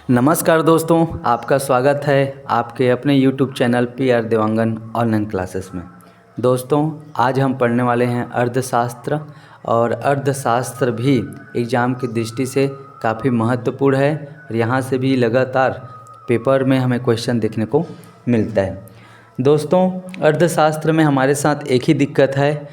नमस्कार दोस्तों, आपका स्वागत है आपके अपने YouTube channel PR Dewangan online classes में। दोस्तों, आज हम पढ़ने वाले हैं अर्थशास्त्र। और अर्थशास्त्र भी एग्ज़ाम की दृष्टि से काफ़ी महत्वपूर्ण है और यहाँ से भी लगातार पेपर में हमें क्वेश्चन देखने को मिलता है। दोस्तों, अर्थशास्त्र में हमारे साथ एक ही दिक्कत है,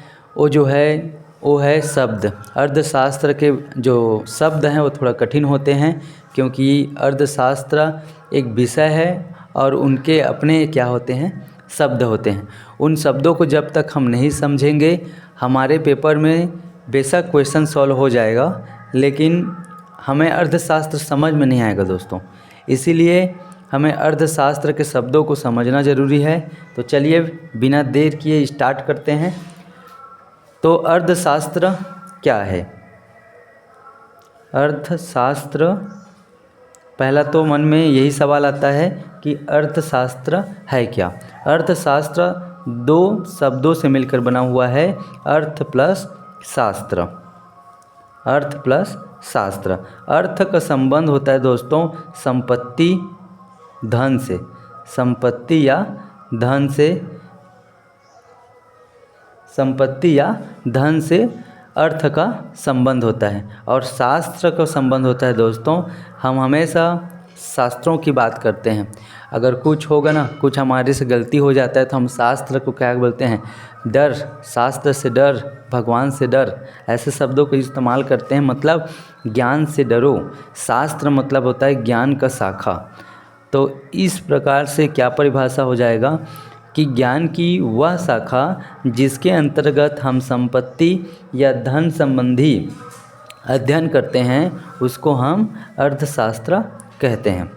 वो है शब्द। अर्थशास्त्र के जो शब्द हैं वो थोड़ा कठिन होते हैं, क्योंकि अर्थशास्त्र एक विषय है और उनके अपने क्या होते हैं, शब्द होते हैं। उन शब्दों को जब तक हम नहीं समझेंगे, हमारे पेपर में बेशक क्वेश्चन सॉल्व हो जाएगा, लेकिन हमें अर्थशास्त्र समझ में नहीं आएगा दोस्तों। इसीलिए हमें अर्थशास्त्र के शब्दों को समझना ज़रूरी है। तो चलिए बिना देर किए स्टार्ट करते हैं। तो अर्थशास्त्र क्या है? अर्थशास्त्र, पहला तो मन में यही सवाल आता है कि अर्थशास्त्र है क्या। अर्थशास्त्र दो शब्दों से मिलकर बना हुआ है, अर्थ प्लस शास्त्र। अर्थ प्लस शास्त्र। अर्थ का संबंध होता है दोस्तों संपत्ति धन से, संपत्ति या धन से, संपत्ति या धन से अर्थ का संबंध होता है। और शास्त्र का संबंध होता है दोस्तों, हम हमेशा शास्त्रों की बात करते हैं। अगर कुछ होगा ना, कुछ हमारे से गलती हो जाता है तो हम शास्त्र को क्या बोलते हैं, डर। शास्त्र से डर, भगवान से डर, ऐसे शब्दों का इस्तेमाल करते हैं। मतलब ज्ञान से डरो। शास्त्र मतलब होता है ज्ञान का शाखा। तो इस प्रकार से क्या परिभाषा हो जाएगा कि ज्ञान की वह शाखा जिसके अंतर्गत हम संपत्ति या धन संबंधी अध्ययन करते हैं, उसको हम अर्थशास्त्र कहते हैं,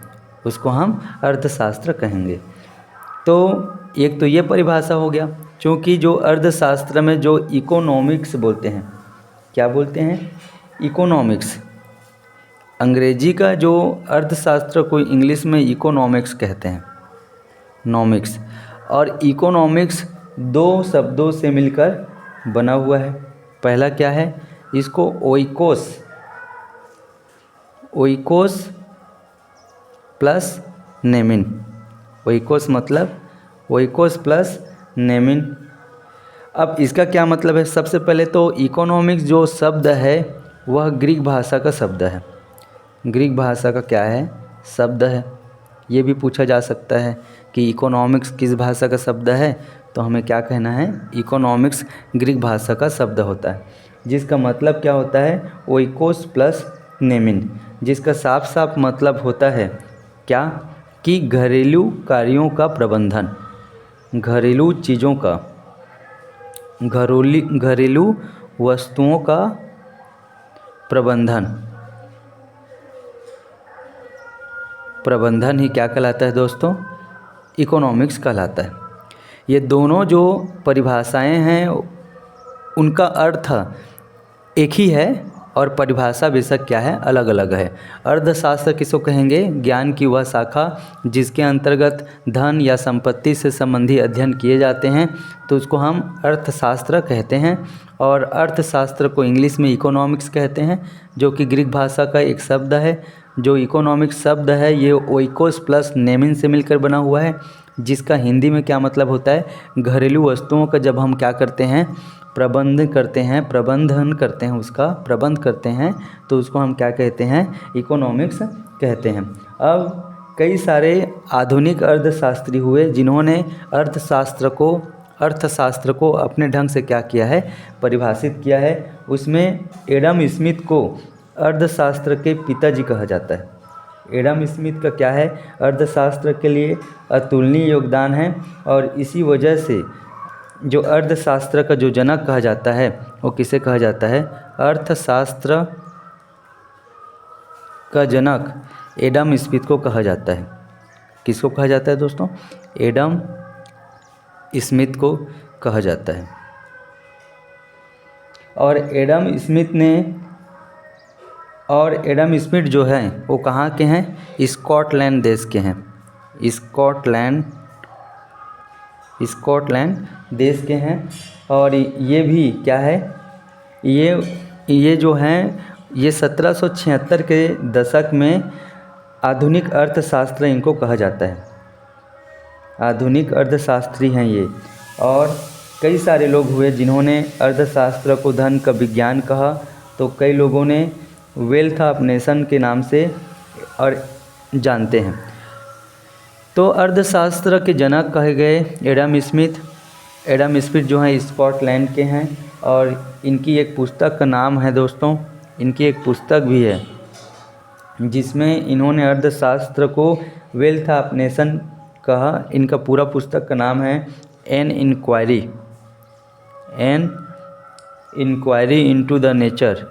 उसको हम अर्थशास्त्र कहेंगे। तो एक तो ये परिभाषा हो गया। क्योंकि जो अर्थशास्त्र में जो इकोनॉमिक्स बोलते हैं, क्या बोलते हैं, इकोनॉमिक्स। अंग्रेजी का जो अर्थशास्त्र को इंग्लिश में इकोनॉमिक्स कहते हैं, नॉमिक्स। और इकोनॉमिक्स दो शब्दों से मिलकर बना हुआ है। पहला क्या है, इसको oikos, oikos plus Nemin. Oikos मतलब ओइकोस प्लस नेमिन। अब इसका क्या मतलब है? सबसे पहले तो इकोनॉमिक्स जो शब्द है वह ग्रीक भाषा का शब्द है। ग्रीक भाषा का क्या है, शब्द है। ये भी पूछा जा सकता है कि इकोनॉमिक्स किस भाषा का शब्द है, तो हमें क्या कहना है, इकोनॉमिक्स ग्रीक भाषा का शब्द होता है, जिसका मतलब क्या होता है, ओइकोस प्लस नेमिन, जिसका साफ साफ मतलब होता है क्या, कि घरेलू कार्यों का प्रबंधन, घरेलू चीज़ों का, घरेलू वस्तुओं का प्रबंधन ही क्या कहलाता है दोस्तों, इकोनॉमिक्स कहलाता है। ये दोनों जो परिभाषाएं हैं उनका अर्थ एक ही है और परिभाषा बेशक क्या है, अलग अलग है। अर्थशास्त्र किसको कहेंगे, ज्ञान की वह शाखा जिसके अंतर्गत धन या संपत्ति से संबंधी अध्ययन किए जाते हैं, तो उसको हम अर्थशास्त्र कहते हैं। और अर्थशास्त्र को इंग्लिश में इकोनॉमिक्स कहते हैं, जो कि ग्रीक भाषा का एक शब्द है। जो इकोनॉमिक्स शब्द है ये ओइकोस प्लस नेमिन से मिलकर बना हुआ है, जिसका हिंदी में क्या मतलब होता है, घरेलू वस्तुओं का जब हम क्या करते हैं, प्रबंधन करते हैं, उसका प्रबंध करते हैं, तो उसको हम क्या कहते हैं, इकोनॉमिक्स कहते हैं। अब कई सारे आधुनिक अर्थशास्त्री हुए जिन्होंने अर्थशास्त्र को अपने ढंग से क्या किया है, परिभाषित किया है। उसमें एडम स्मिथ को अर्थशास्त्र के पिताजी कहा जाता है। एडम स्मिथ का क्या है, अर्थशास्त्र के लिए अतुलनीय योगदान है। और इसी वजह से जो अर्थशास्त्र का जो जनक कहा जाता है, वो किसे कहा जाता है, अर्थशास्त्र का जनक एडम स्मिथ को कहा जाता है। किसको कहा जाता है दोस्तों, एडम स्मिथ को कहा जाता है। और एडम स्मिथ जो हैं वो कहाँ के हैं, स्कॉटलैंड देश के हैं। स्कॉटलैंड देश के हैं। और ये भी क्या है, ये जो हैं ये 1776 के दशक में आधुनिक अर्थशास्त्र इनको कहा जाता है। आधुनिक अर्थशास्त्री हैं ये। और कई सारे लोग हुए जिन्होंने अर्थशास्त्र को धन का विज्ञान कहा, तो कई लोगों ने वेल्थ ऑफ नेशन के नाम से और जानते हैं। तो अर्थशास्त्र के जनक कहे गए एडम स्मिथ। एडम स्मिथ जो हैं स्कॉटलैंड के हैं और इनकी एक पुस्तक का नाम है दोस्तों, इनकी एक पुस्तक भी है जिसमें इन्होंने अर्थशास्त्र को वेल्थ ऑफ नेशन कहा। इनका पूरा पुस्तक का नाम है an inquiry into the nature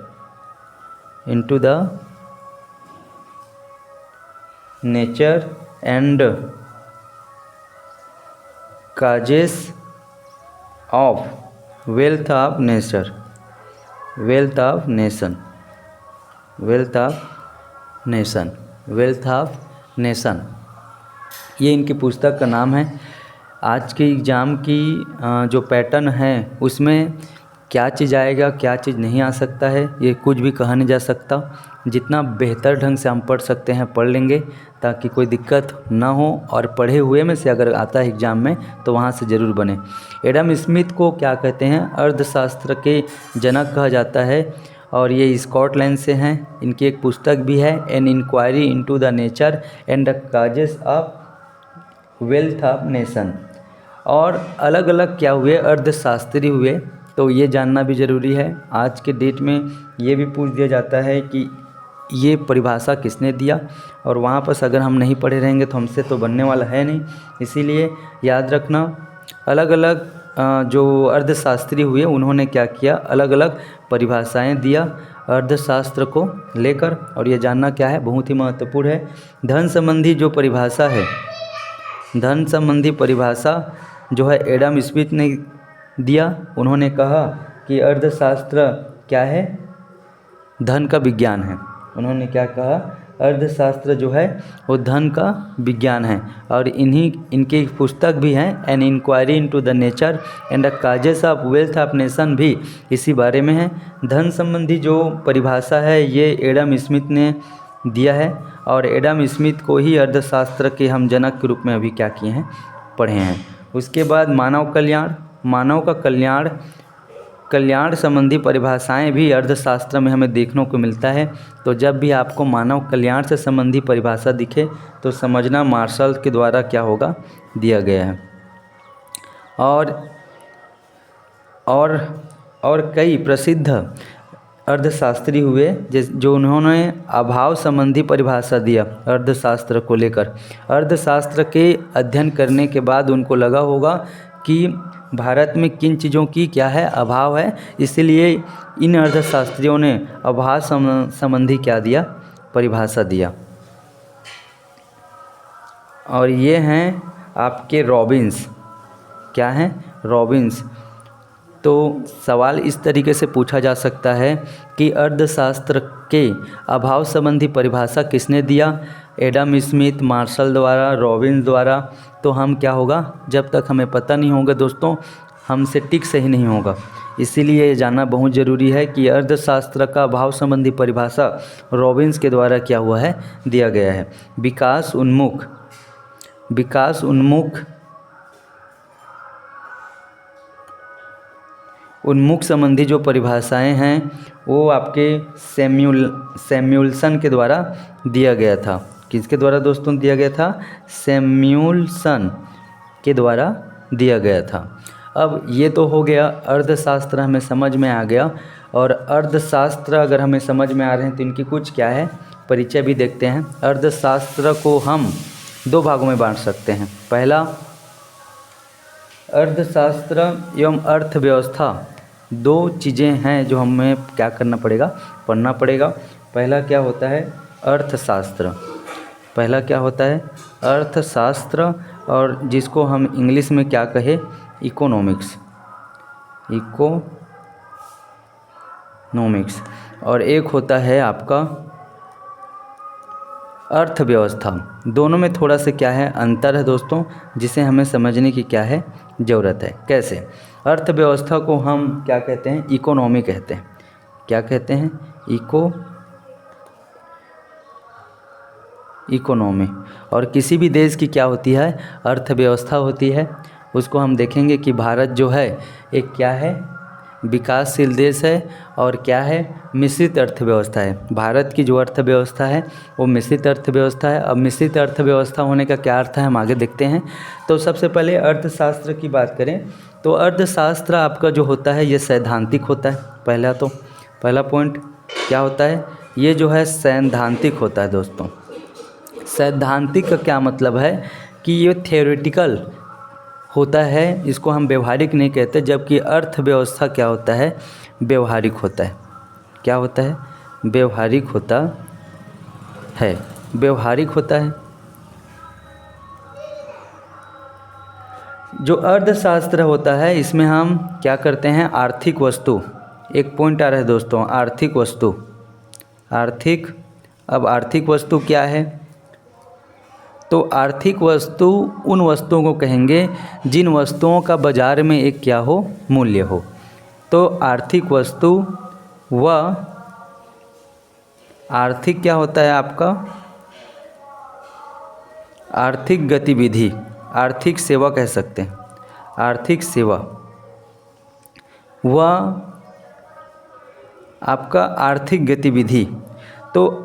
and causes of wealth of nation, ये इनकी पुस्तक का नाम है। आज के एग्ज़ाम की जो पैटर्न है उसमें क्या चीज़ आएगा क्या चीज़ नहीं आ सकता है ये कुछ भी कहा नहीं जा सकता। जितना बेहतर ढंग से हम पढ़ सकते हैं पढ़ लेंगे ताकि कोई दिक्कत ना हो, और पढ़े हुए में से अगर आता है एग्ज़ाम में तो वहाँ से ज़रूर बने। एडम स्मिथ को क्या कहते हैं, अर्थशास्त्र के जनक कहा जाता है और ये स्कॉटलैंड से हैं। इनकी एक पुस्तक भी है an inquiry into the nature and the causes of wealth of nation. और अलग अलग क्या हुए, अर्थशास्त्री हुए, तो ये जानना भी ज़रूरी है। आज के डेट में ये भी पूछ दिया जाता है कि ये परिभाषा किसने दिया, और वहाँ पर अगर हम नहीं पढ़े रहेंगे तो हमसे तो बनने वाला है नहीं। इसीलिए याद रखना, अलग अलग जो अर्थशास्त्री हुए उन्होंने क्या किया, अलग अलग परिभाषाएं दिया अर्थशास्त्र को लेकर। और ये जानना क्या है, बहुत ही महत्वपूर्ण है। धन संबंधी जो परिभाषा है, धन संबंधी परिभाषा जो है एडम स्मिथ ने दिया। उन्होंने कहा कि अर्थशास्त्र क्या है, धन का विज्ञान है। उन्होंने क्या कहा, अर्थशास्त्र जो है वो धन का विज्ञान है। और इनकी एक पुस्तक भी है an inquiry into the nature and the causes of wealth of nation भी इसी बारे में है। धन संबंधी जो परिभाषा है ये एडम स्मिथ ने दिया है, और एडम स्मिथ को ही अर्थशास्त्र के हम जनक के रूप में अभी क्या किए हैं, पढ़े हैं। उसके बाद मानव का कल्याण संबंधी परिभाषाएं भी अर्थशास्त्र में हमें देखने को मिलता है। तो जब भी आपको मानव कल्याण से संबंधी परिभाषा दिखे तो समझना मार्शल के द्वारा क्या होगा, दिया गया है। और कई प्रसिद्ध अर्थशास्त्री हुए जो उन्होंने अभाव संबंधी परिभाषा दिया अर्थशास्त्र को लेकर। अर्थशास्त्र के अध्ययन करने के बाद उनको लगा होगा कि भारत में किन चीज़ों की क्या है, अभाव है, इसलिए इन अर्थशास्त्रियों ने अभाव संबंधी क्या दिया, परिभाषा दिया। और ये हैं आपके रॉबिन्स। क्या हैं, रॉबिन्स। तो सवाल इस तरीके से पूछा जा सकता है कि अर्थशास्त्र के अभाव संबंधी परिभाषा किसने दिया, एडम स्मिथ, मार्शल द्वारा, रॉबिन्स द्वारा। तो हम क्या होगा, जब तक हमें पता नहीं होगा दोस्तों हमसे टिक सही नहीं होगा। इसीलिए ये जानना बहुत ज़रूरी है कि अर्थशास्त्र का अभाव संबंधी परिभाषा रॉबिन्स के द्वारा क्या हुआ है, दिया गया है। विकास उन्मुख संबंधी जो परिभाषाएं हैं वो आपके सैमुअल्सन के द्वारा दिया गया था। किसके द्वारा दोस्तों दिया गया था, सैमुअल्सन के द्वारा दिया गया था। अब ये तो हो गया अर्थशास्त्र, हमें समझ में आ गया। और अर्थशास्त्र अगर हमें समझ में आ रहे हैं तो इनकी कुछ क्या है, परिचय भी देखते हैं। अर्थशास्त्र को हम दो भागों में बांट सकते हैं। पहला, अर्थशास्त्र एवं अर्थव्यवस्था, दो चीज़ें हैं जो हमें क्या करना पड़ेगा, पढ़ना पड़ेगा। पहला क्या होता है, अर्थशास्त्र। पहला क्या होता है, अर्थशास्त्र, और जिसको हम इंग्लिश में क्या कहे, इकोनॉमिक्स। और एक होता है आपका अर्थव्यवस्था। दोनों में थोड़ा सा क्या है, अंतर है दोस्तों, जिसे हमें समझने की क्या है, ज़रूरत है। कैसे, अर्थव्यवस्था को हम क्या कहते हैं, इकोनॉमी कहते हैं। क्या कहते हैं, इकोनॉमी। और किसी भी देश की क्या होती है, अर्थव्यवस्था होती है। उसको हम देखेंगे कि भारत जो है एक क्या है, विकासशील देश है और क्या है, मिश्रित अर्थव्यवस्था है। भारत की जो अर्थव्यवस्था है वो मिश्रित अर्थव्यवस्था है। अब मिश्रित अर्थव्यवस्था होने का क्या अर्थ है, हम आगे देखते हैं। तो सबसे पहले अर्थशास्त्र की बात करें तो अर्थशास्त्र आपका जो होता है ये सैद्धांतिक होता है। पहला पॉइंट क्या होता है, ये जो है सैद्धांतिक होता है दोस्तों। सैद्धांतिक का क्या मतलब है कि ये थ्योरेटिकल होता है, इसको हम व्यवहारिक नहीं कहते। जबकि अर्थव्यवस्था क्या होता है, व्यवहारिक होता है। क्या होता है, व्यवहारिक होता है, व्यवहारिक होता है। जो अर्थशास्त्र होता है इसमें हम क्या करते हैं, आर्थिक वस्तु, एक पॉइंट आ रहा है दोस्तों, आर्थिक वस्तु, आर्थिक। अब आर्थिक वस्तु क्या है, तो आर्थिक वस्तु उन वस्तुओं को कहेंगे जिन वस्तुओं का बाज़ार में एक क्या हो, मूल्य हो। तो आर्थिक वस्तु व आर्थिक क्या होता है आपका, आर्थिक गतिविधि, आर्थिक सेवा कह सकते हैं, आर्थिक सेवा व आपका आर्थिक गतिविधि। तो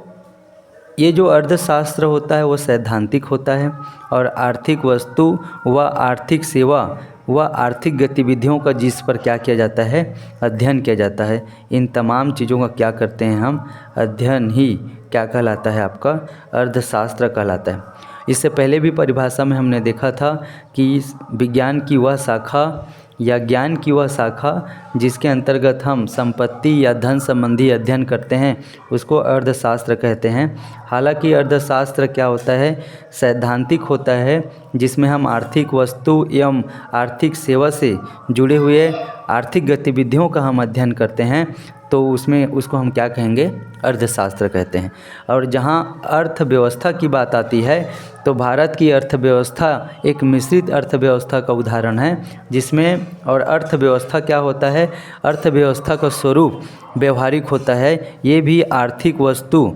ये जो अर्थशास्त्र होता है वो सैद्धांतिक होता है और आर्थिक वस्तु व आर्थिक सेवा व आर्थिक गतिविधियों का जिस पर क्या किया जाता है, अध्ययन किया जाता है। इन तमाम चीज़ों का क्या करते हैं हम, अध्ययन ही क्या कहलाता है, आपका अर्थशास्त्र कहलाता है। इससे पहले भी परिभाषा में हमने देखा था कि विज्ञान की वह शाखा या ज्ञान की वह शाखा जिसके अंतर्गत हम संपत्ति या धन संबंधी अध्ययन करते हैं उसको अर्थशास्त्र कहते हैं। हालांकि अर्थशास्त्र क्या होता है, सैद्धांतिक होता है, जिसमें हम आर्थिक वस्तु एवं आर्थिक सेवा से जुड़े हुए आर्थिक गतिविधियों का हम अध्ययन करते हैं। तो उसमें उसको हम क्या कहेंगे, अर्थशास्त्र कहते हैं। और जहाँ अर्थव्यवस्था की बात आती है तो भारत की अर्थव्यवस्था एक मिश्रित अर्थव्यवस्था का उदाहरण है, जिसमें और अर्थव्यवस्था क्या होता है, अर्थव्यवस्था का स्वरूप व्यवहारिक होता है। ये भी आर्थिक वस्तु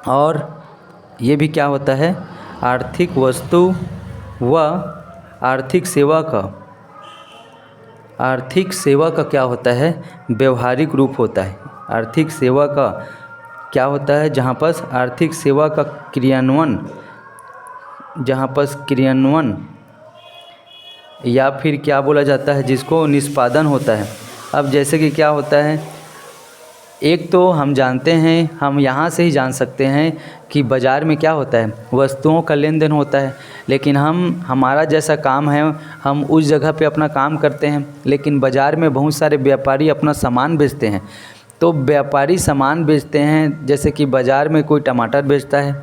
और ये भी क्या होता है, आर्थिक वस्तु व आर्थिक सेवा का क्या होता है, व्यवहारिक रूप होता है। आर्थिक सेवा का क्या होता है, जहाँ पर आर्थिक सेवा का क्रियान्वयन या फिर क्या बोला जाता है, जिसको निष्पादन होता है। अब जैसे कि क्या होता है, एक तो हम जानते हैं, हम यहाँ से ही जान सकते हैं कि बाज़ार में क्या होता है, वस्तुओं का लेन देन होता है। लेकिन हमारा जैसा काम है, हम उस जगह पे अपना काम करते हैं, लेकिन बाज़ार में बहुत सारे व्यापारी अपना सामान बेचते हैं। तो व्यापारी सामान बेचते हैं, जैसे कि बाज़ार में कोई टमाटर बेचता है,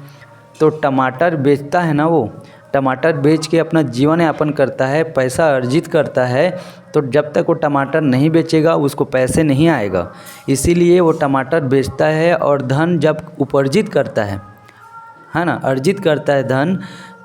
तो टमाटर बेचता है ना, वो टमाटर बेच के अपना जीवन यापन करता है, पैसा अर्जित करता है। तो जब तक वो टमाटर नहीं बेचेगा उसको पैसे नहीं आएगा, इसीलिए वो टमाटर बेचता है। और धन जब उपार्जित करता है ना, अर्जित करता है धन,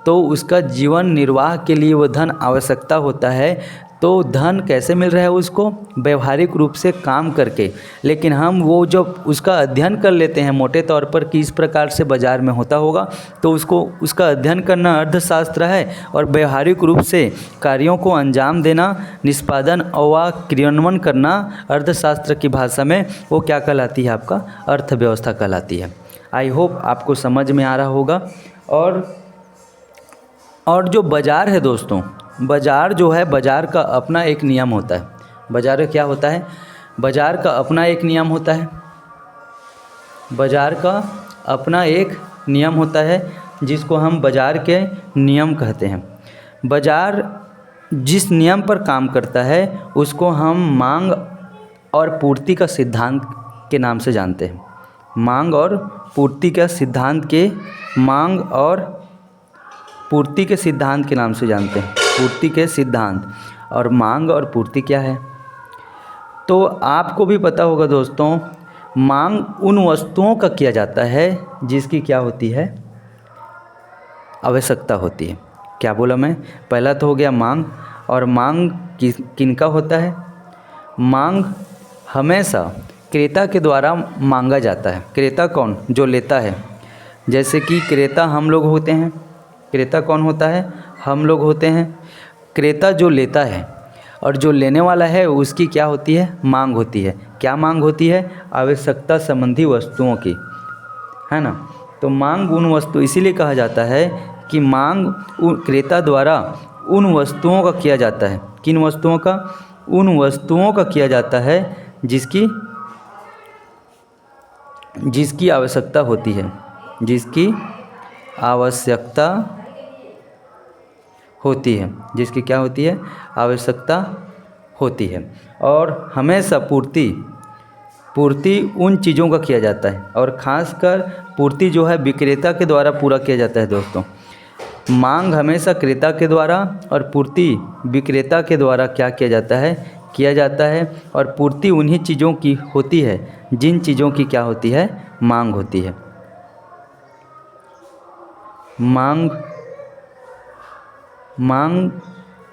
तो उसका जीवन निर्वाह के लिए वो धन आवश्यकता होता है। तो धन कैसे मिल रहा है उसको, व्यवहारिक रूप से काम करके। लेकिन हम वो जब उसका अध्ययन कर लेते हैं मोटे तौर पर कि इस प्रकार से बाज़ार में होता होगा, तो उसका अध्ययन करना अर्थशास्त्र है। और व्यवहारिक रूप से कार्यों को अंजाम देना, निष्पादन और क्रियान्वयन करना अर्थशास्त्र की भाषा में वो क्या कहलाती है, आपका अर्थव्यवस्था कहलाती है। आई होप आपको समझ में आ रहा होगा। और जो बाज़ार है दोस्तों, बाज़ार जो है, बाज़ार का अपना एक नियम होता है। बाज़ार का क्या होता है, बाज़ार का अपना एक नियम होता है। बाज़ार का अपना एक नियम होता है जिसको हम बाज़ार के नियम कहते हैं। बाज़ार जिस नियम पर काम करता है उसको हम मांग और पूर्ति का सिद्धांत के नाम से जानते हैं। मांग और पूर्ति का सिद्धांत के पूर्ति के सिद्धांत के नाम से जानते हैं। पूर्ति के सिद्धांत और मांग और पूर्ति क्या है, तो आपको भी पता होगा दोस्तों, मांग उन वस्तुओं का किया जाता है जिसकी क्या होती है, आवश्यकता होती है। क्या बोला मैं, पहला तो हो गया मांग। और मांग किनका होता है, मांग हमेशा क्रेता के द्वारा मांगा जाता है। क्रेता कौन, जो लेता है। जैसे कि क्रेता हम लोग होते हैं। क्रेता कौन होता है? हम लोग होते हैं। क्रेता जो लेता है और जो लेने वाला है उसकी क्या होती है? मांग होती है। क्या मांग होती है? आवश्यकता संबंधी वस्तुओं की, है ना। तो मांग उन वस्तु, इसीलिए कहा जाता है कि मांग क्रेता द्वारा उन वस्तुओं का किया जाता है। किन वस्तुओं का? उन वस्तुओं का किया जाता है जिसकी आवश्यकता होती है, जिसकी आवश्यकता होती है, जिसकी क्या होती है? आवश्यकता होती है। और हमेशा पूर्ति उन चीज़ों का किया जाता है, और ख़ासकर पूर्ति जो है विक्रेता के द्वारा पूरा किया जाता है दोस्तों। मांग हमेशा क्रेता के द्वारा और पूर्ति विक्रेता के द्वारा क्या किया जाता है। और पूर्ति उन्हीं चीज़ों की होती है जिन चीज़ों की क्या होती है? मांग होती है।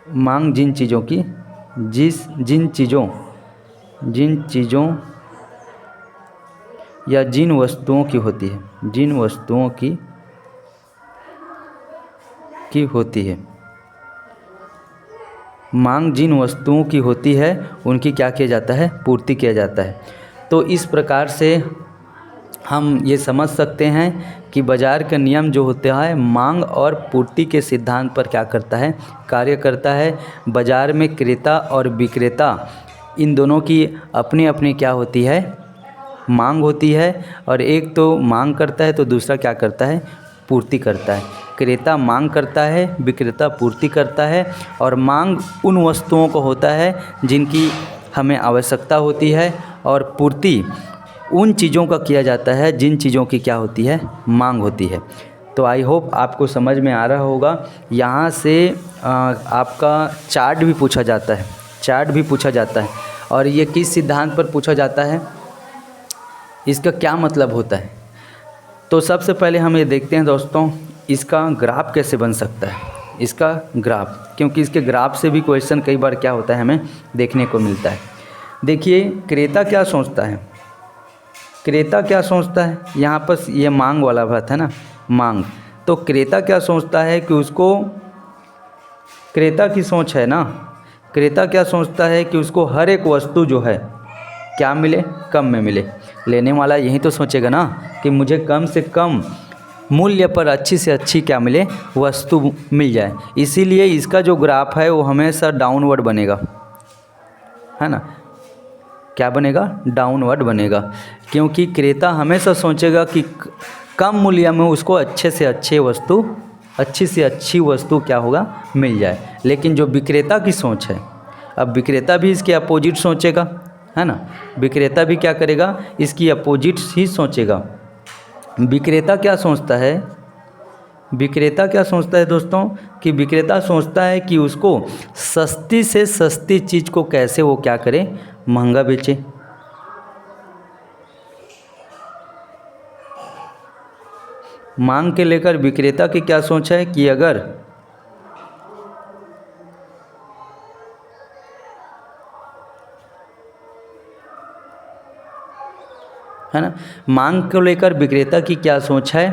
मांग जिन चीज़ों की, जिन चीज़ों या जिन वस्तुओं की होती है, जिन वस्तुओं की होती है। मांग जिन वस्तुओं की होती है उनकी क्या किया जाता है? पूर्ति किया जाता है। तो इस प्रकार से हम ये समझ सकते हैं कि बाज़ार का नियम जो होता है मांग और पूर्ति के सिद्धांत पर क्या करता है? कार्य करता है। बाज़ार में क्रेता और विक्रेता इन दोनों की अपनी अपनी क्या होती है? मांग होती है। और एक तो मांग करता है तो दूसरा क्या करता है? पूर्ति करता है। क्रेता मांग करता है, विक्रेता पूर्ति करता है। और मांग उन वस्तुओं को होता है जिनकी हमें आवश्यकता होती है, और पूर्ति उन चीज़ों का किया जाता है जिन चीज़ों की क्या होती है? मांग होती है। तो आई होप आपको समझ में आ रहा होगा। यहाँ से आपका चार्ट भी पूछा जाता है। और ये किस सिद्धांत पर पूछा जाता है, इसका क्या मतलब होता है? तो सबसे पहले हम ये देखते हैं दोस्तों, इसका ग्राफ कैसे बन सकता है। इसका ग्राफ, क्योंकि इसके ग्राफ से भी क्वेश्चन कई बार क्या होता है हमें देखने को मिलता है। देखिए क्रेता क्या सोचता है, यहाँ पर ये मांग वाला बात है ना, मांग। तो क्रेता क्या सोचता है कि उसको, क्रेता की सोच है ना, क्रेता क्या सोचता है कि उसको हर एक वस्तु जो है क्या मिले? कम में मिले। लेने वाला यही तो सोचेगा ना कि मुझे कम से कम मूल्य पर अच्छी से अच्छी क्या मिले? वस्तु मिल जाए। इसीलिए इसका जो ग्राफ है वो हमेशा डाउनवर्ड बनेगा, है ना। क्या बनेगा? डाउनवर्ड बनेगा। क्योंकि क्रेता हमेशा सोचेगा कि कम मूल्य में उसको अच्छी से अच्छी वस्तु क्या होगा? मिल जाए। लेकिन जो विक्रेता की सोच है, अब विक्रेता भी इसके अपोजिट सोचेगा, है ना। विक्रेता भी क्या करेगा? इसकी अपोजिट ही सोचेगा। विक्रेता क्या सोचता है दोस्तों, कि विक्रेता सोचता है कि उसको सस्ती से सस्ती चीज़ को कैसे वो क्या करे? महंगा बेचे। मांग के लेकर विक्रेता की क्या सोच है कि अगर है ना, मांग को लेकर विक्रेता की क्या सोच है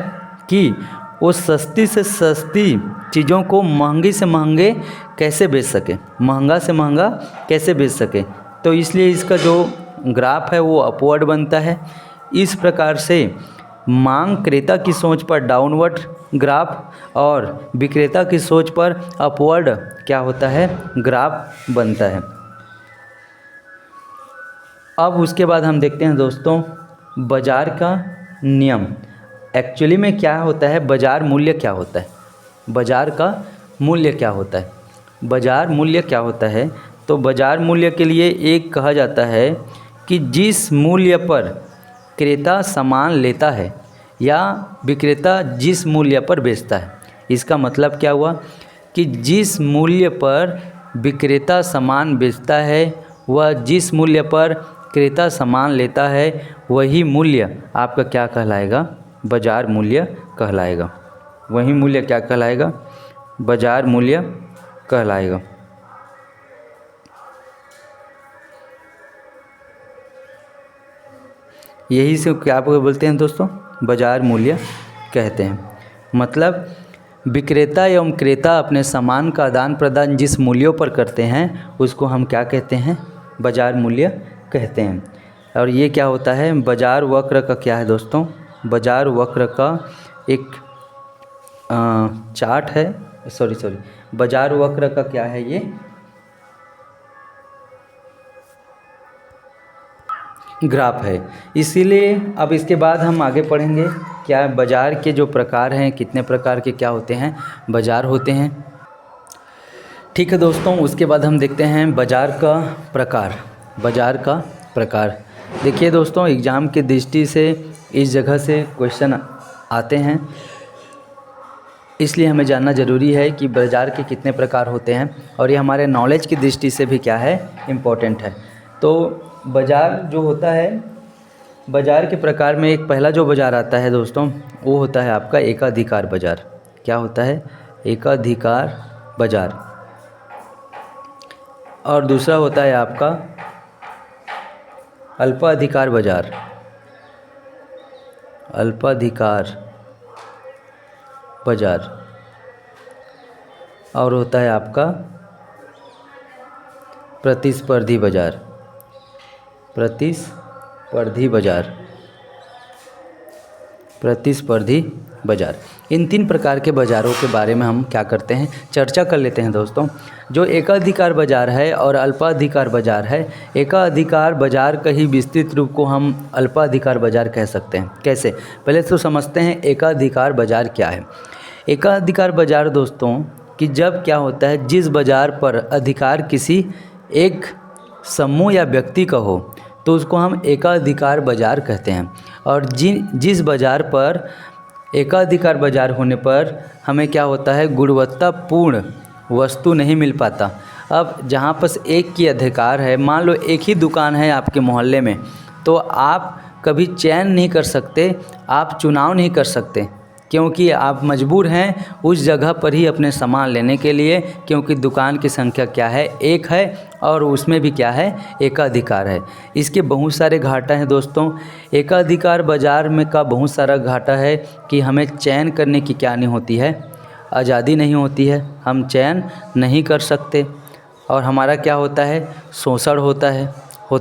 कि वो सस्ती से सस्ती चीज़ों को महंगी से महंगे कैसे बेच सके, महंगा से महंगा कैसे बेच सके। तो इसलिए इसका जो ग्राफ है वो अपवर्ड बनता है। इस प्रकार से मांग क्रेता की सोच पर डाउनवर्ड ग्राफ और विक्रेता की सोच पर अपवर्ड क्या होता है? ग्राफ बनता है। अब उसके बाद हम देखते हैं दोस्तों बाज़ार का नियम एक्चुअली में क्या होता है, बाज़ार मूल्य क्या होता है, बाज़ार का मूल्य क्या होता है। बाज़ार मूल्य क्या होता है? तो बाज़ार मूल्य के लिए एक कहा जाता है कि जिस मूल्य पर क्रेता सामान लेता है या विक्रेता जिस मूल्य पर बेचता है। इसका मतलब क्या हुआ कि जिस मूल्य पर विक्रेता सामान बेचता है वह जिस मूल्य पर क्रेता सामान लेता है वही मूल्य आपका क्या कहलाएगा? बाज़ार मूल्य कहलाएगा। वही मूल्य क्या कहलाएगा? बाज़ार मूल्य कहलाएगा। यही से क्या बोलते हैं दोस्तों? बाज़ार मूल्य कहते हैं। मतलब विक्रेता एवं क्रेता अपने सामान का आदान प्रदान जिस मूल्यों पर करते हैं उसको हम क्या कहते हैं? बाज़ार मूल्य कहते हैं। और ये क्या होता है? बाज़ार वक्र का क्या है दोस्तों? बाज़ार वक्र का एक चार्ट है, सॉरी बाज़ार वक्र का क्या है? ये ग्राफ है। इसीलिए अब इसके बाद हम आगे पढ़ेंगे क्या बाज़ार के जो प्रकार हैं, कितने प्रकार के क्या होते हैं बाज़ार होते हैं। ठीक है दोस्तों, उसके बाद हम देखते हैं बाज़ार का प्रकार। बाज़ार का प्रकार देखिए दोस्तों, एग्ज़ाम की दृष्टि से इस जगह से क्वेश्चन आते हैं, इसलिए हमें जानना ज़रूरी है कि बाज़ार के कितने प्रकार होते हैं और ये हमारे नॉलेज की दृष्टि से भी क्या है? इम्पोर्टेंट है। तो बाज़ार जो होता है, बाज़ार के प्रकार में एक पहला जो बाज़ार आता है दोस्तों, वो होता है आपका एकाधिकार बाज़ार। क्या होता है? एकाधिकार बाज़ार। और दूसरा होता है आपका अल्पाधिकार बाज़ार। अल्पाधिकार बाज़ार। और होता है आपका प्रतिस्पर्धी बाज़ार। प्रतिस्पर्धी बाज़ार। प्रतिस्पर्धी बाज़ार। इन 3 प्रकार के बाज़ारों के बारे में हम क्या करते हैं? चर्चा कर लेते हैं दोस्तों। जो एकाधिकार बाज़ार है और अल्पाधिकार बाज़ार है, एकाधिकार बाज़ार का ही विस्तृत रूप को हम अल्पाधिकार बाज़ार कह सकते हैं। कैसे? पहले तो समझते हैं एकाधिकार बाज़ार क्या है। एकाधिकार बाज़ार दोस्तों कि जब क्या होता है, जिस बाज़ार पर अधिकार किसी एक समूह या व्यक्ति का हो तो उसको हम एकाधिकार बाज़ार कहते हैं। और जिस बाज़ार पर एकाधिकार बाज़ार होने पर हमें क्या होता है? गुणवत्तापूर्ण वस्तु नहीं मिल पाता। अब जहाँ पर एक की अधिकार है, मान लो एक ही दुकान है आपके मोहल्ले में, तो आप कभी चयन नहीं कर सकते, आप चुनाव नहीं कर सकते, क्योंकि आप मजबूर हैं उस जगह पर ही अपने सामान लेने के लिए, क्योंकि दुकान की संख्या क्या है? एक है और उसमें भी क्या है? एकाधिकार है। इसके बहुत सारे घाटा हैं दोस्तों। एकाधिकार बाज़ार में का बहुत सारा घाटा है कि हमें चयन करने की क्या नहीं होती है? आज़ादी नहीं होती है, हम चयन नहीं कर सकते। और हमारा क्या होता है? शोषण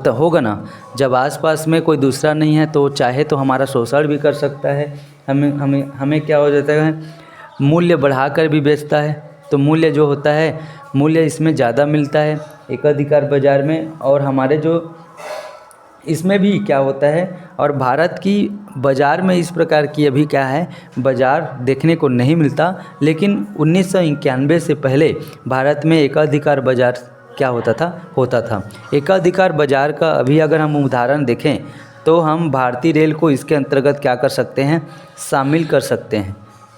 होगा ना। जब आसपास में कोई दूसरा नहीं है तो चाहे तो हमारा शोषण भी कर सकता है। हमें क्या हो जाता है? मूल्य बढ़ाकर भी बेचता है। तो मूल्य जो होता है, मूल्य इसमें ज़्यादा मिलता है एकाधिकार बाज़ार में। और हमारे जो इसमें भी क्या होता है, और भारत की बाज़ार में इस प्रकार की अभी क्या है? बाज़ार देखने को नहीं मिलता। लेकिन 1991 से पहले भारत में एकाधिकार बाज़ार क्या होता था। एकाधिकार बाज़ार का अभी अगर हम उदाहरण देखें तो हम भारतीय रेल को इसके अंतर्गत क्या कर सकते हैं? शामिल कर सकते हैं।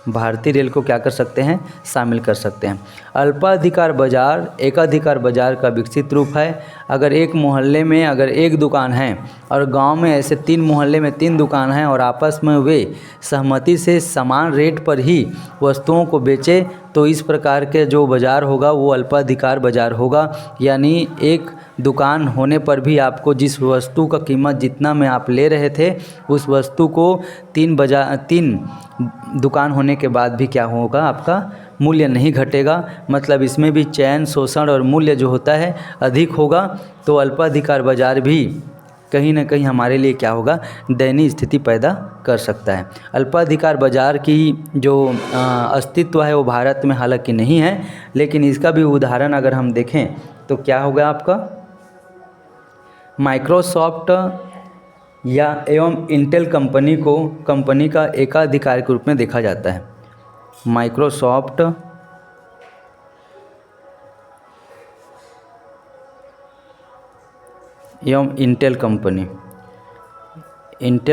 भारतीय रेल को क्या कर सकते हैं? शामिल कर सकते हैं। अल्पाधिकार बाज़ार एकाधिकार बाज़ार का विकसित रूप है। अगर एक मोहल्ले में अगर एक दुकान है और गांव में ऐसे 3 मोहल्ले में 3 दुकान हैं और आपस में वे सहमति से समान रेट पर ही वस्तुओं को बेचे, तो इस प्रकार के जो बाज़ार होगा वो अल्पाधिकार बाज़ार होगा। यानी एक दुकान होने पर भी आपको जिस वस्तु का कीमत जितना में आप ले रहे थे, उस वस्तु को 3 दुकान होने के बाद भी क्या होगा? आपका मूल्य नहीं घटेगा। मतलब इसमें भी चयन, शोषण और मूल्य जो होता है अधिक होगा। तो अल्पाधिकार बाज़ार भी कहीं ना कहीं हमारे लिए क्या होगा? दयनीय स्थिति पैदा कर सकता है। अल्पाधिकार बाज़ार की जो अस्तित्व है वो भारत में हालांकि नहीं है, लेकिन इसका भी उदाहरण अगर हम देखें तो क्या होगा? आपका माइक्रोसॉफ्ट या एवं इंटेल कंपनी का एकाधिकार के रूप में देखा जाता है। माइक्रोसॉफ्ट एवं इंटेल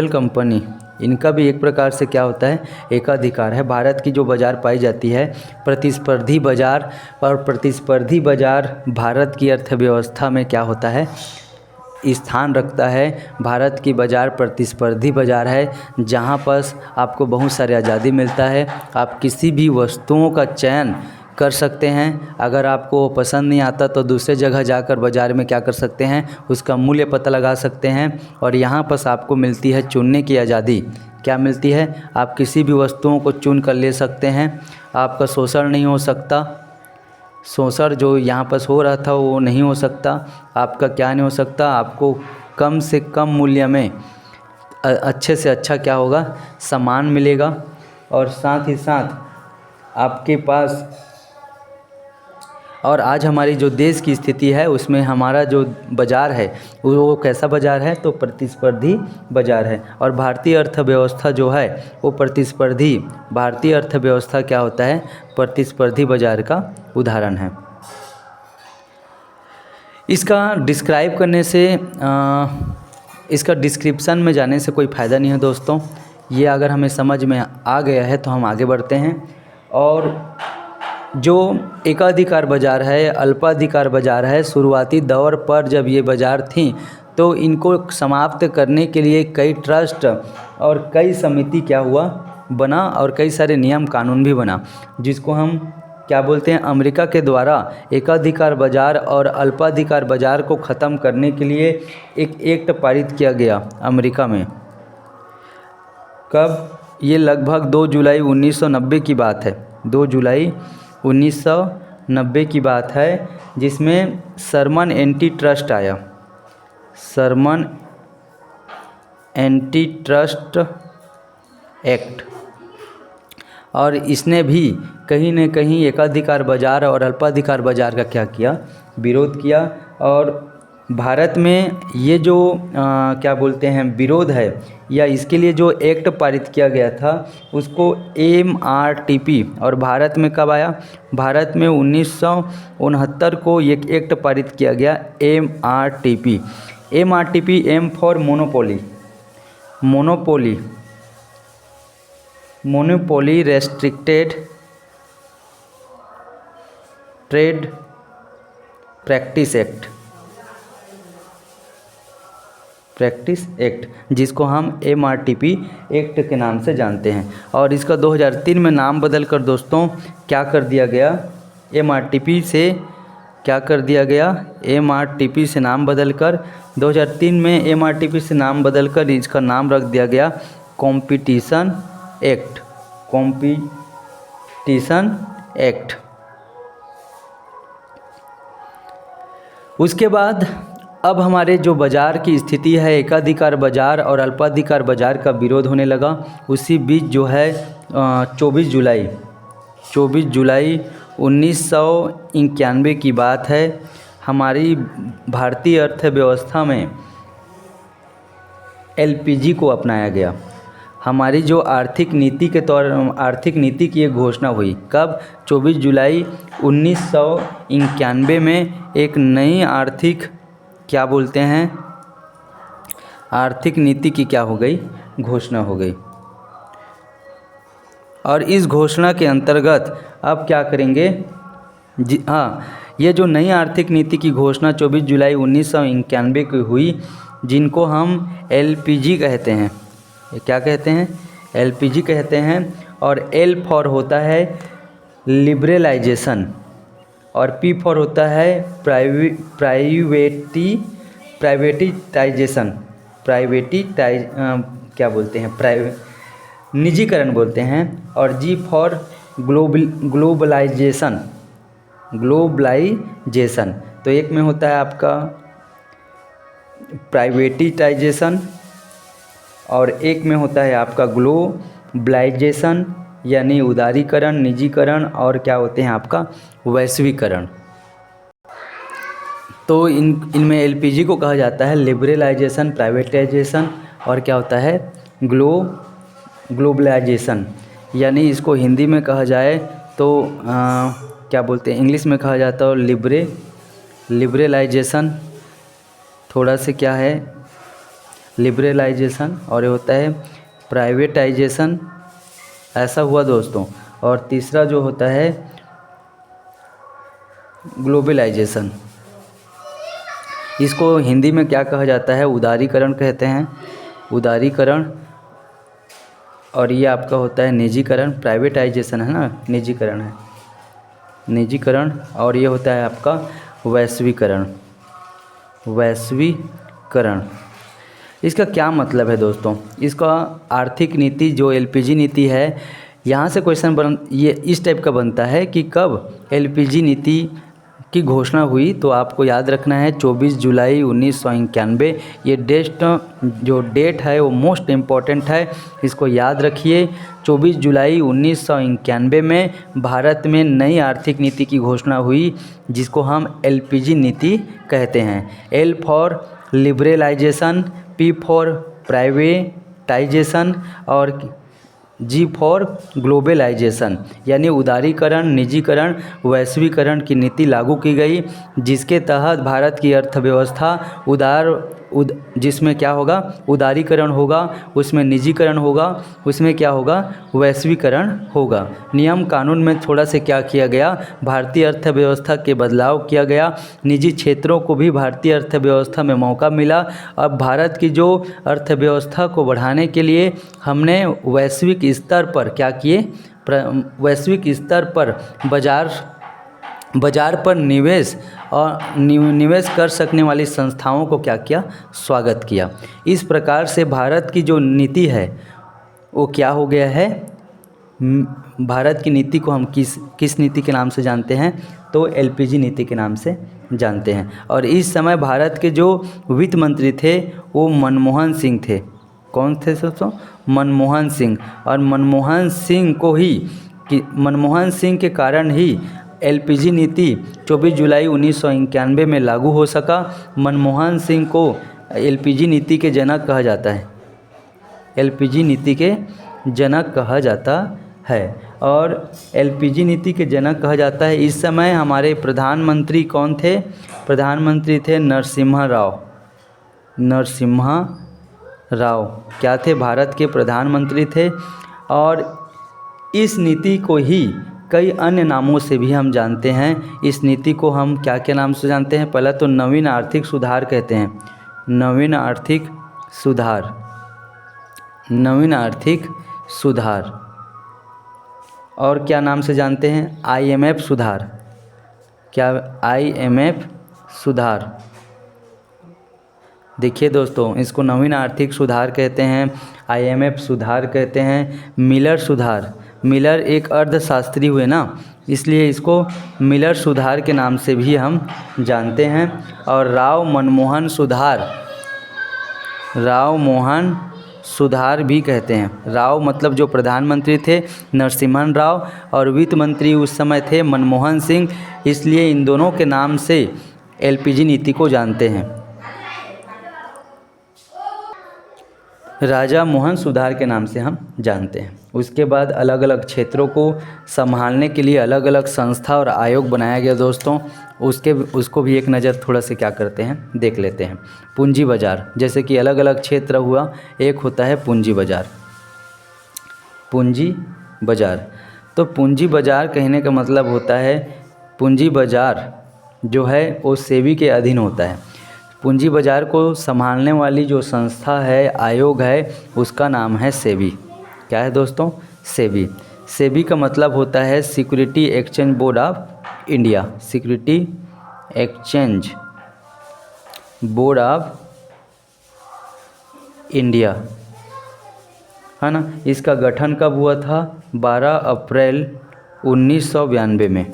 कंपनी इनका भी एक प्रकार से क्या होता है? एकाधिकार है। भारत की जो बाज़ार पाई जाती है प्रतिस्पर्धी बाज़ार, और प्रतिस्पर्धी बाज़ार भारत की अर्थव्यवस्था में क्या होता है? स्थान रखता है। भारत की बाज़ार प्रतिस्पर्धी बाज़ार है, जहां पर आपको बहुत सारी आज़ादी मिलता है। आप किसी भी वस्तुओं का चयन कर सकते हैं। अगर आपको पसंद नहीं आता तो दूसरे जगह जाकर बाज़ार में क्या कर सकते हैं? उसका मूल्य पता लगा सकते हैं। और यहाँ पर आपको मिलती है चुनने की आज़ादी क्या मिलती है? आप किसी भी वस्तुओं को चुन कर ले सकते हैं, आपका शोषण नहीं हो सकता, शोषण जो यहाँ पर हो रहा था वो नहीं हो सकता। आपका क्या नहीं हो सकता? आपको कम से कम मूल्य में अच्छे से अच्छा क्या होगा? सामान मिलेगा। और साथ ही साथ आपके पास, और आज हमारी जो देश की स्थिति है उसमें हमारा जो बाज़ार है वो कैसा बाज़ार है? तो प्रतिस्पर्धी बाज़ार है। और भारतीय अर्थव्यवस्था जो है वो प्रतिस्पर्धी, भारतीय अर्थव्यवस्था क्या होता है? प्रतिस्पर्धी बाज़ार का उदाहरण है। इसका डिस्क्राइब करने से इसका डिस्क्रिप्शन में जाने से कोई फ़ायदा नहीं है दोस्तों। ये अगर हमें समझ में आ गया है तो हम आगे बढ़ते हैं। और जो एकाधिकार बाज़ार है, अल्पाधिकार बाज़ार है, शुरुआती दौर पर जब ये बाज़ार थी तो इनको समाप्त करने के लिए कई ट्रस्ट और कई समिति क्या हुआ? बना, और कई सारे नियम कानून भी बना, जिसको हम क्या बोलते हैं? अमेरिका के द्वारा एकाधिकार बाज़ार और अल्पाधिकार बाज़ार को ख़त्म करने के लिए एक एक्ट पारित किया गया अमेरिका में। कब? ये लगभग 2 जुलाई 1990 की बात है। 2 जुलाई 1990 की बात है, जिसमें शर्मन एंटी ट्रस्ट आया। Sherman anti trust act. और इसने भी कहीं न कहीं एकाधिकार बाज़ार और अल्पाधिकार बाज़ार का क्या किया? विरोध किया। और भारत में ये जो क्या बोलते हैं विरोध है, या इसके लिए जो एक्ट पारित किया गया था उसको MRTP। और भारत में कब आया? भारत में 1969 को ये एक्ट पारित किया गया, MRTP। MRTP M for monopoly, monopoly restricted trade practice act, जिसको हम MRTP एक्ट के नाम से जानते हैं। और इसका 2003 में नाम बदलकर दोस्तों क्या कर दिया गया? MRTP से क्या कर दिया गया? MRTP से नाम बदलकर 2003 में MRTP से नाम बदलकर इसका नाम रख दिया गया कॉम्पिटिशन एक्ट। उसके बाद अब हमारे जो बाज़ार की स्थिति है, एकाधिकार बाज़ार और अल्पाधिकार बाज़ार का विरोध होने लगा। उसी बीच जो है 24 जुलाई 1991 की बात है, हमारी भारतीय अर्थव्यवस्था में LPG को अपनाया गया। हमारी जो आर्थिक नीति की एक घोषणा हुई। कब? 24 जुलाई 1991 में एक नई क्या बोलते हैं? आर्थिक नीति की क्या हो गई? घोषणा हो गई। और इस घोषणा के अंतर्गत अब क्या करेंगे? ये जो नई आर्थिक नीति की घोषणा 24 जुलाई 1991 की हुई, जिनको हम LPG कहते हैं। ये क्या कहते हैं? LPG कहते हैं। और L फॉर होता है लिबरलाइजेशन, और P फॉर होता है क्या बोलते हैं? निजीकरण बोलते हैं। और G फॉर ग्लोबलाइजेशन। तो एक में होता है आपका प्राइवेटाइजेशन और एक में होता है आपका ग्लोबलाइजेशन, यानी उदारीकरण, निजीकरण, और क्या होते हैं आपका वैश्वीकरण। तो इनमें LPG को कहा जाता है लिबरलाइजेशन, प्राइवेटाइजेशन, और क्या होता है ग्लोबलाइजेशन। यानी इसको हिंदी में कहा जाए तो क्या बोलते हैं, इंग्लिश में कहा जाता है लिबरलाइजेशन, थोड़ा से क्या है लिबरलाइजेशन, और ये होता है प्राइवेटाइजेशन। ऐसा हुआ दोस्तों। और तीसरा जो होता है ग्लोबलाइजेशन, इसको हिंदी में क्या कहा जाता है, उदारीकरण कहते हैं, उदारीकरण। और ये आपका होता है निजीकरण, प्राइवेटाइजेशन है ना, निजीकरण है, निजीकरण। और ये होता है आपका वैश्वीकरण, वैश्वीकरण। इसका क्या मतलब है दोस्तों? इसका आर्थिक नीति जो एलपीजी नीति है, यहाँ से क्वेश्चन ये इस टाइप का बनता है कि कब एलपीजी नीति की घोषणा हुई, तो आपको याद रखना है 24 जुलाई 1991। ये जो डेट है वो मोस्ट इम्पॉर्टेंट है, इसको याद रखिए। 24 जुलाई 1991 में भारत में नई आर्थिक नीति की घोषणा हुई, जिसको हम एलपीजी नीति कहते हैं। L for liberalisation, P for privatisation और जी फॉर ग्लोबलाइजेशन, यानी उदारीकरण, निजीकरण, वैश्वीकरण की नीति लागू की गई, जिसके तहत भारत की अर्थव्यवस्था जिसमें क्या होगा, उदारीकरण होगा, उसमें निजीकरण होगा, उसमें क्या होगा, वैश्वीकरण होगा। नियम कानून में थोड़ा से क्या किया गया, भारतीय अर्थव्यवस्था के बदलाव किया गया, निजी क्षेत्रों को भी भारतीय अर्थव्यवस्था में मौका मिला। अब भारत की जो अर्थव्यवस्था को बढ़ाने के लिए हमने वैश्विक स्तर पर क्या किए, वैश्विक स्तर पर बाजार पर निवेश कर सकने वाली संस्थाओं को क्या किया, स्वागत किया। इस प्रकार से भारत की जो नीति है वो क्या हो गया है, भारत की नीति को हम किस नीति के नाम से जानते हैं, तो एलपीजी नीति के नाम से जानते हैं। और इस समय भारत के जो वित्त मंत्री थे वो मनमोहन सिंह थे। कौन थे दोस्तों? मनमोहन सिंह। और मनमोहन सिंह के कारण ही एलपीजी नीति 24 जुलाई 1991 में लागू हो सका। मनमोहन सिंह को एलपीजी नीति के जनक कहा जाता है, एलपीजी नीति के जनक कहा जाता है। और एलपीजी नीति के जनक कहा जाता है। इस समय हमारे प्रधानमंत्री कौन थे? प्रधानमंत्री थे नरसिम्हा राव क्या थे? भारत के प्रधानमंत्री थे। और इस नीति को ही कई अन्य नामों से भी हम जानते हैं। इस नीति को हम क्या क्या नाम से जानते हैं? पहला तो नवीन आर्थिक सुधार कहते हैं, नवीन आर्थिक सुधार। और क्या नाम से जानते हैं? आईएमएफ सुधार। क्या? आईएमएफ सुधार। देखिए दोस्तों, इसको नवीन आर्थिक सुधार कहते हैं, आईएमएफ सुधार कहते हैं, मिलर सुधार। मिलर एक अर्थशास्त्री हुए ना, इसलिए इसको मिलर सुधार के नाम से भी हम जानते हैं। और राव मनमोहन सुधार भी कहते हैं। राव मतलब जो प्रधानमंत्री थे नरसिम्हन राव, और वित्त मंत्री उस समय थे मनमोहन सिंह, इसलिए इन दोनों के नाम से एलपीजी नीति को जानते हैं। राजा मोहन सुधार के नाम से हम जानते हैं। उसके बाद अलग अलग क्षेत्रों को संभालने के लिए अलग अलग संस्था और आयोग बनाया गया दोस्तों। उसको भी एक नज़र थोड़ा से क्या करते हैं, देख लेते हैं। पूंजी बाजार, जैसे कि अलग अलग क्षेत्र हुआ, एक होता है पूंजी बाजार। पूंजी बाजार, तो पूंजी बाजार कहने का मतलब होता है, पूंजी बाजार जो है वो सेबी के अधीन होता है। पूंजी बाजार को संभालने वाली जो संस्था है, आयोग है, उसका नाम है सेबी। क्या है दोस्तों? सेबी। सेबी का मतलब होता है security exchange board of India. Security exchange board of India, है ना। इसका गठन कब हुआ था? 12 अप्रैल 1992 में।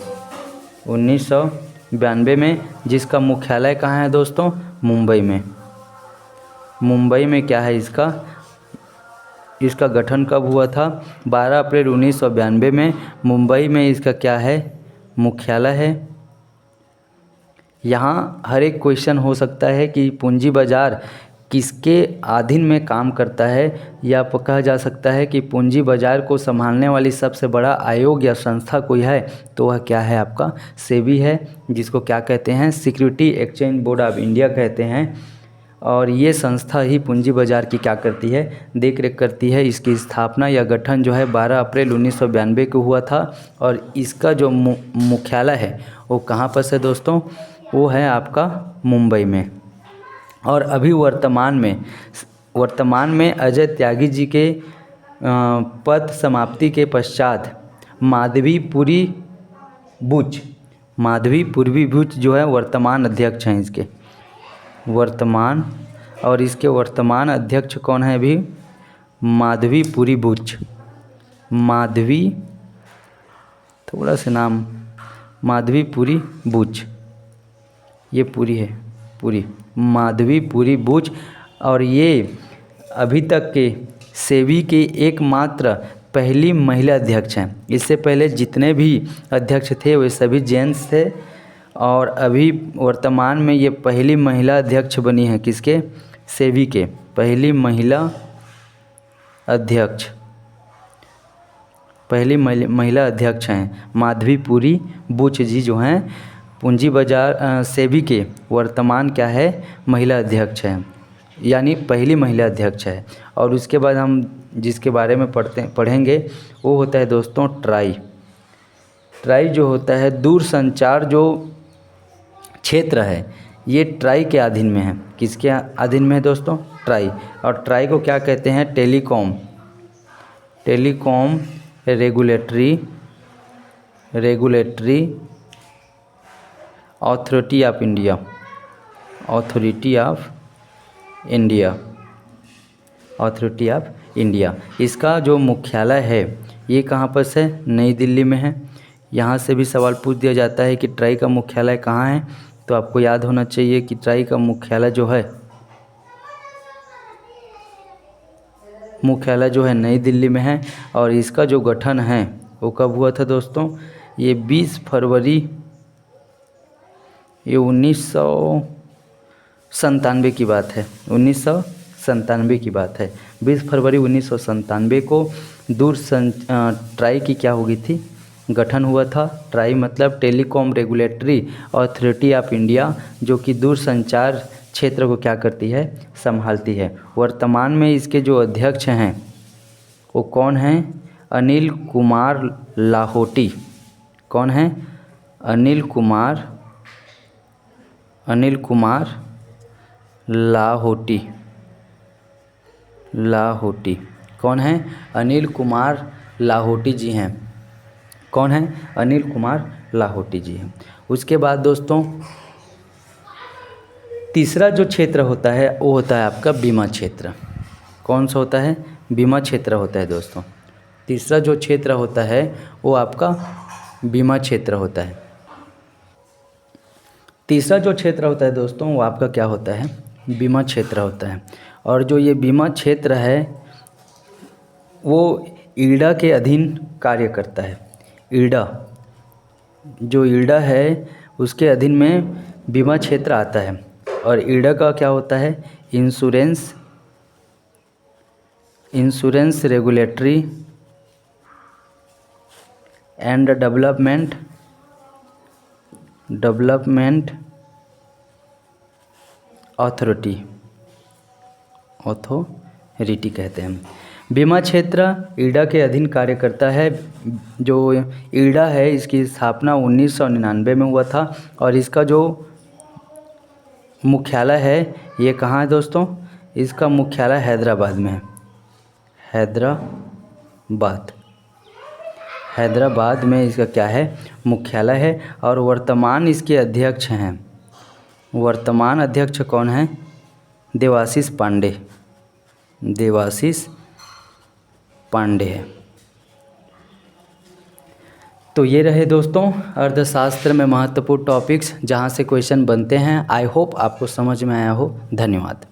1992 में, जिसका मुख्यालय कहाँ है दोस्तों? मुंबई में। मुंबई में क्या है इसका गठन कब हुआ था? 12 अप्रैल 1992 में। मुंबई में इसका क्या है? मुख्यालय है। यहाँ हर एक क्वेश्चन हो सकता है कि पूंजी बाजार किसके अधीन में काम करता है, या कहा जा सकता है कि पूंजी बाजार को संभालने वाली सबसे बड़ा आयोग या संस्था कोई है, तो वह क्या है? आपका सेबी है, जिसको क्या कहते हैं? Security exchange board of India कहते हैं। और ये संस्था ही पूंजी बाजार की क्या करती है? देख रेख करती है। इसकी स्थापना या गठन जो है 12 अप्रैल 1992 को हुआ था। और इसका जो मुख्यालय है वो कहाँ पर है दोस्तों? वो है आपका मुंबई में। और अभी वर्तमान में अजय त्यागी जी के पद समाप्ति के पश्चात माधवी पुरी बुच जो है वर्तमान अध्यक्ष हैं। इसके वर्तमान और इसके वर्तमान अध्यक्ष कौन है अभी? माधवीपुरी बुच। माधवी, थोड़ा सा नाम, माधवीपुरी बुच, ये पूरी है, पूरी माधवीपुरी बुच। और ये अभी तक के सेबी के एकमात्र पहली महिला अध्यक्ष हैं। इससे पहले जितने भी अध्यक्ष थे वे सभी जेंट्स थे, और अभी वर्तमान में ये पहली महिला अध्यक्ष बनी है। किसके? सेबी के पहली महिला अध्यक्ष, पहली महिला अध्यक्ष हैं माधवीपुरी बुच जी जो हैं पूंजी बाजार सेबी के वर्तमान क्या है? महिला अध्यक्ष हैं, यानी पहली महिला अध्यक्ष है। और उसके बाद हम जिसके बारे में पढ़ेंगे वो होता है दोस्तों ट्राई। ट्राई जो होता है दूरसंचार जो क्षेत्र है, ये ट्राई के अधीन में है। किसके अधीन में है दोस्तों? ट्राई। और ट्राई को क्या कहते हैं? Telecom, telecom regulatory authority of India, authority of India, authority of India. इसका जो मुख्यालय है ये कहाँ पर है? नई दिल्ली में है। यहाँ से भी सवाल पूछ दिया जाता है कि ट्राई का मुख्यालय कहाँ है, तो आपको याद होना चाहिए कि ट्राई का मुख्यालय जो है नई दिल्ली में है। और इसका जो गठन है वो कब हुआ था दोस्तों? ये 20 फरवरी 1997 की बात है। 1997 की बात है। 20 फरवरी 1997 को ट्राई की क्या हो गई थी? गठन हुआ था। ट्राई मतलब telecom regulatory authority of India, जो कि दूरसंचार क्षेत्र को क्या करती है? संभालती है। वर्तमान में इसके जो अध्यक्ष हैं वो कौन हैं? अनिल कुमार लाहोटी। कौन है? अनिल कुमार लाहोटी। कौन है? अनिल कुमार लाहोटी जी हैं। कौन है? अनिल कुमार लाहोटी जी हैं। उसके बाद दोस्तों तीसरा जो क्षेत्र होता है वो होता है आपका बीमा क्षेत्र। कौन सा होता है? बीमा क्षेत्र होता है दोस्तों। तीसरा जो क्षेत्र होता है वो आपका बीमा क्षेत्र होता है। तीसरा जो क्षेत्र होता है दोस्तों वो आपका क्या होता है? बीमा क्षेत्र होता है। और जो ये बीमा क्षेत्र है वो ईडा के अधीन कार्य करता है। ईडा, जो ईडा है उसके अधीन में बीमा क्षेत्र आता है। और ईडा का क्या होता है? Insurance regulatory and development authority कहते हैं। बीमा क्षेत्र ईडा के अधीन कार्य करता है। जो ईडा है इसकी स्थापना 1999 में हुआ था। और इसका जो मुख्यालय है ये कहाँ है दोस्तों? इसका मुख्यालय हैदराबाद में है। हैदराबाद में इसका क्या है? मुख्यालय है। और वर्तमान इसके अध्यक्ष हैं, वर्तमान अध्यक्ष कौन है? देवाशीष पांडे है। तो ये रहे दोस्तों अर्थशास्त्र में महत्वपूर्ण टॉपिक्स जहाँ से क्वेश्चन बनते हैं। आई होप आपको समझ में आया हो। धन्यवाद।